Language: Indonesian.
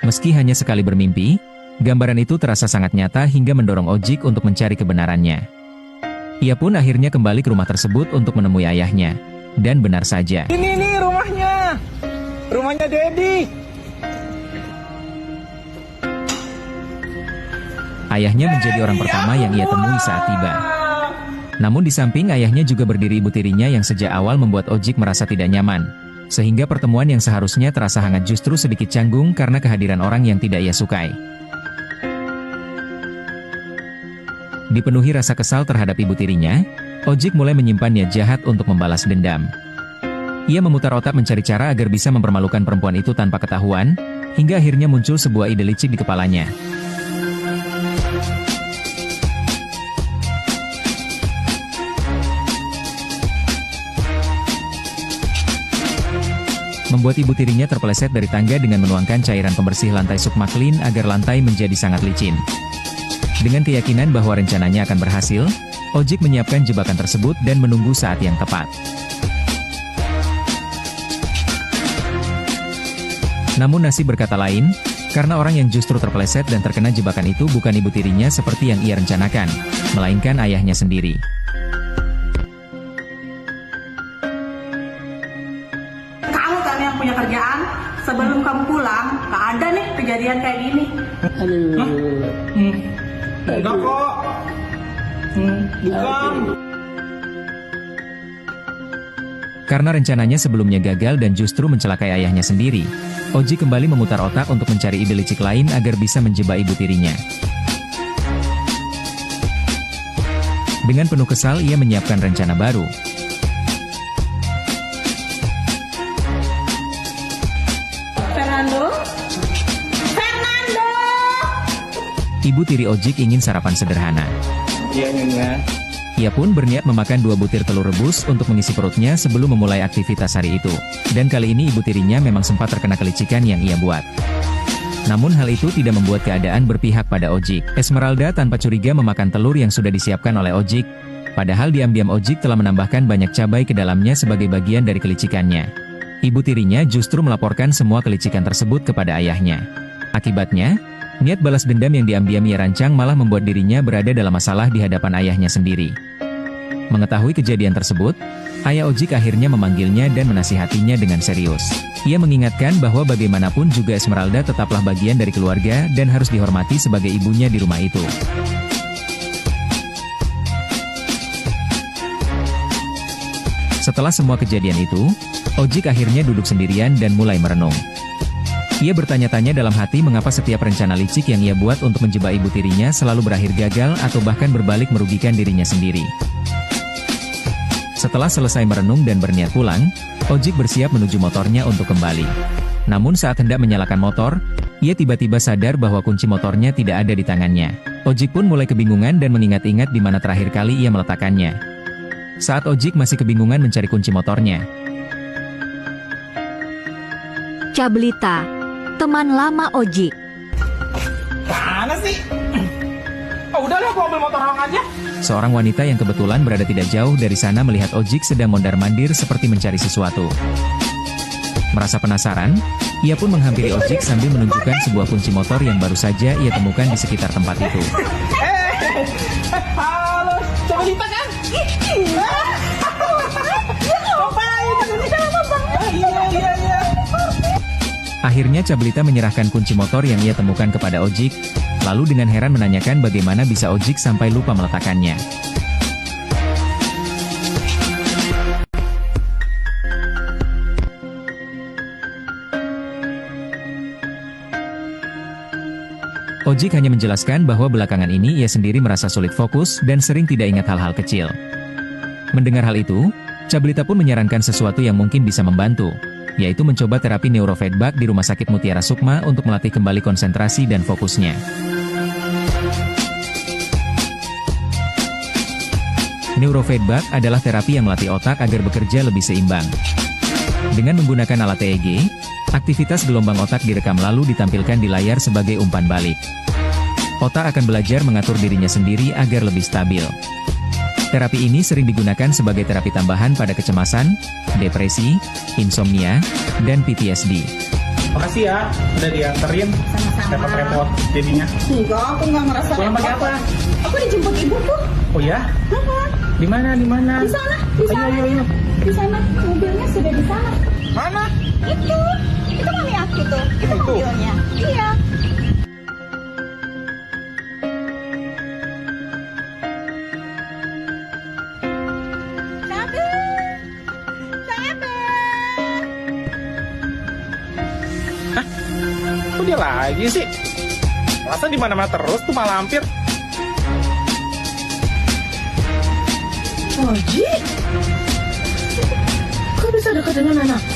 Meski hanya sekali bermimpi, gambaran itu terasa sangat nyata hingga mendorong Ojik untuk mencari kebenarannya. Ia pun akhirnya kembali ke rumah tersebut untuk menemui ayahnya. Dan benar saja. Ini nih rumahnya. Rumahnya Dedi. Ayahnya menjadi orang pertama yang ia temui saat tiba. Namun di samping ayahnya juga berdiri ibu tirinya yang sejak awal membuat Ojik merasa tidak nyaman. Sehingga pertemuan yang seharusnya terasa hangat justru sedikit canggung karena kehadiran orang yang tidak ia sukai. Dipenuhi rasa kesal terhadap ibu tirinya, Ojik mulai menyimpan niat jahat untuk membalas dendam. Ia memutar otak mencari cara agar bisa mempermalukan perempuan itu tanpa ketahuan, hingga akhirnya muncul sebuah ide licik di kepalanya. Membuat ibu tirinya terpeleset dari tangga dengan menuangkan cairan pembersih lantai Sukma Clean agar lantai menjadi sangat licin. Dengan keyakinan bahwa rencananya akan berhasil, Ojik menyiapkan jebakan tersebut dan menunggu saat yang tepat. Namun nasib berkata lain, karena orang yang justru terpeleset dan terkena jebakan itu bukan ibu tirinya seperti yang ia rencanakan, melainkan ayahnya sendiri. Kamu kan yang punya kerjaan, sebelum kamu pulang, gak ada nih kejadian kayak gini. Enggak kok. Bukan. Karena rencananya sebelumnya gagal dan justru mencelakai ayahnya sendiri, Ojik kembali memutar otak untuk mencari ide licik lain agar bisa menjebak ibu tirinya. Dengan penuh kesal ia menyiapkan rencana baru. Fernando? Ibu tiri Ojik ingin sarapan sederhana. Iya, Nyonya. Ia pun berniat memakan 2 butir telur rebus untuk mengisi perutnya sebelum memulai aktivitas hari itu. Dan kali ini ibu tirinya memang sempat terkena kelicikan yang ia buat. Namun hal itu tidak membuat keadaan berpihak pada Ojik. Esmeralda tanpa curiga memakan telur yang sudah disiapkan oleh Ojik. Padahal diam-diam Ojik telah menambahkan banyak cabai ke dalamnya sebagai bagian dari kelicikannya. Ibu tirinya justru melaporkan semua kelicikan tersebut kepada ayahnya. Akibatnya, niat balas dendam yang diam-diam ia rancang malah membuat dirinya berada dalam masalah di hadapan ayahnya sendiri. Mengetahui kejadian tersebut, ayah Ojik akhirnya memanggilnya dan menasihatinya dengan serius. Ia mengingatkan bahwa bagaimanapun juga Esmeralda tetaplah bagian dari keluarga dan harus dihormati sebagai ibunya di rumah itu. Setelah semua kejadian itu, Ojik akhirnya duduk sendirian dan mulai merenung. Ia bertanya-tanya dalam hati mengapa setiap rencana licik yang ia buat untuk menjebak ibu tirinya selalu berakhir gagal atau bahkan berbalik merugikan dirinya sendiri. Setelah selesai merenung dan berniat pulang, Ojik bersiap menuju motornya untuk kembali. Namun saat hendak menyalakan motor, ia tiba-tiba sadar bahwa kunci motornya tidak ada di tangannya. Ojik pun mulai kebingungan dan mengingat-ingat di mana terakhir kali ia meletakkannya. Saat Ojik masih kebingungan mencari kunci motornya, Cablita, teman lama Ojik. Mana sih? Oh, udahlah, aku ambil motor orang aja. seorang wanita yang kebetulan berada tidak jauh dari sana melihat Ojik sedang mondar-mandir seperti mencari sesuatu. Merasa penasaran, ia pun menghampiri Ojik sambil menunjukkan sebuah kunci motor yang baru saja ia temukan di sekitar tempat itu. Halo, coba kita kan? Iya. Akhirnya Cablita menyerahkan kunci motor yang ia temukan kepada Ojik, lalu dengan heran menanyakan bagaimana bisa Ojik sampai lupa meletakkannya. Ojik hanya menjelaskan bahwa belakangan ini ia sendiri merasa sulit fokus dan sering tidak ingat hal-hal kecil. Mendengar hal itu, Cablita pun menyarankan sesuatu yang mungkin bisa membantu, yaitu mencoba terapi neurofeedback di Rumah Sakit Mutiara Sukma untuk melatih kembali konsentrasi dan fokusnya. Neurofeedback adalah terapi yang melatih otak agar bekerja lebih seimbang. Dengan menggunakan alat EEG, aktivitas gelombang otak direkam lalu ditampilkan di layar sebagai umpan balik. Otak akan belajar mengatur dirinya sendiri agar lebih stabil. Terapi ini sering digunakan sebagai terapi tambahan pada kecemasan, depresi, insomnia, dan PTSD. Makasih ya, udah dianterin. Sama-sama. Repot-repot jadinya. Enggak, aku nggak ngerasa Pulang pakai repot. apa? Aku dijemput ibuku. Oh ya? Di mana? Di mana? Di sana, di sana. Ayo, ayo, ayo. Di sana, mobilnya sudah di sana. Mana? Itu mami aku tuh. Itu Itu? mobilnya. Iya. Sabar. Kok dia lagi sih? Masa di mana-mana terus tuh malah hampir. Oji, kok bisa dekat dengan anakku?